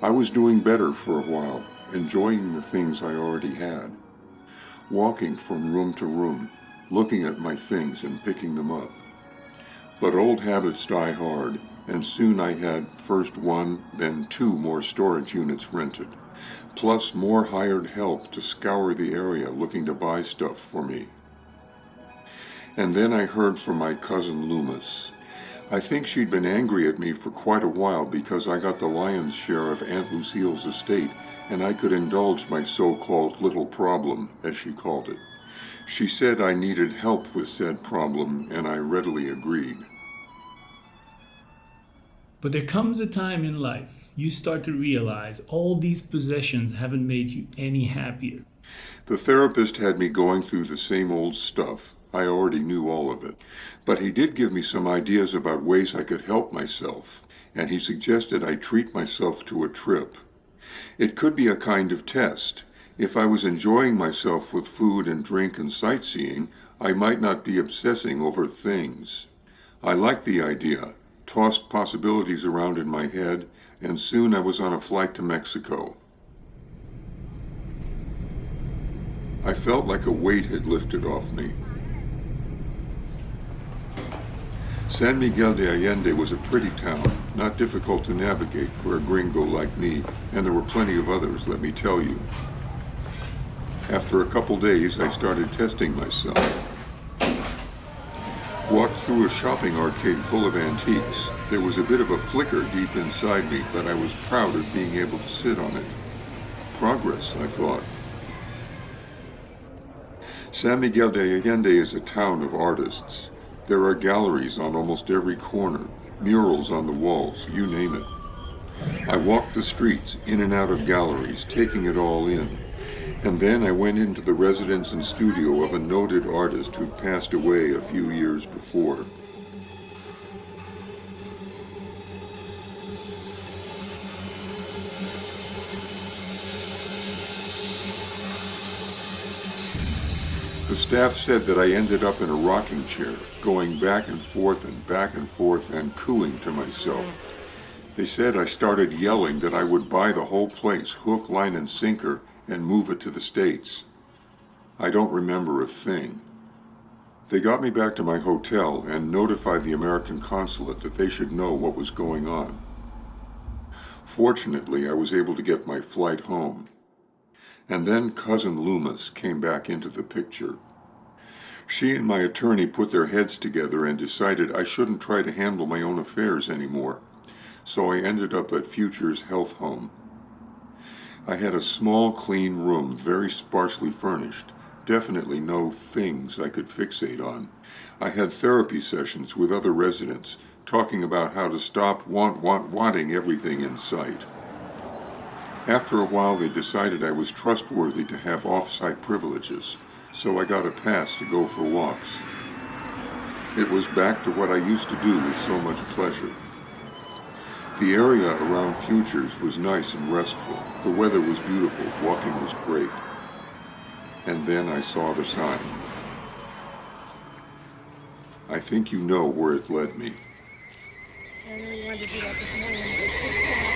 I was doing better for a while, enjoying the things I already had, walking from room to room, looking at my things and picking them up. But old habits die hard, and soon I had first one, then two more storage units rented, plus more hired help to scour the area looking to buy stuff for me. And then I heard from my cousin Loomis. I think she'd been angry at me for quite a while because I got the lion's share of Aunt Lucille's estate and I could indulge my so-called little problem, as she called it. She said I needed help with said problem, and I readily agreed. But there comes a time in life you start to realize all these possessions haven't made you any happier. The therapist had me going through the same old stuff. I already knew all of it. But he did give me some ideas about ways I could help myself, and he suggested I treat myself to a trip. It could be a kind of test. If I was enjoying myself with food and drink and sightseeing, I might not be obsessing over things. I liked the idea, tossed possibilities around in my head, and soon I was on a flight to Mexico. I felt like a weight had lifted off me. San Miguel de Allende was a pretty town, not difficult to navigate for a gringo like me, and there were plenty of others, let me tell you. After a couple days, I started testing myself. Walked through a shopping arcade full of antiques. There was a bit of a flicker deep inside me, but I was proud of being able to sit on it. Progress, I thought. San Miguel de Allende is a town of artists. There are galleries on almost every corner, murals on the walls, you name it. I walked the streets, in and out of galleries, taking it all in. And then I went into the residence and studio of a noted artist who'd passed away a few years before. The staff said that I ended up in a rocking chair, going back and forth and cooing to myself. They said I started yelling that I would buy the whole place, hook, line, and sinker, and move it to the States. I don't remember a thing. They got me back to my hotel and notified the American consulate that they should know what was going on. Fortunately, I was able to get my flight home. And then Cousin Loomis came back into the picture. She and my attorney put their heads together and decided I shouldn't try to handle my own affairs anymore, so I ended up at Future's health home. I had a small, clean room, very sparsely furnished, definitely no things I could fixate on. I had therapy sessions with other residents, talking about how to stop wanting everything in sight. After a while, they decided I was trustworthy to have off-site privileges, so I got a pass to go for walks. It was back to what I used to do with so much pleasure. The area around Futures was nice and restful. The weather was beautiful, walking was great. And then I saw the sign. I think you know where it led me. I know you wanted to do that this morning.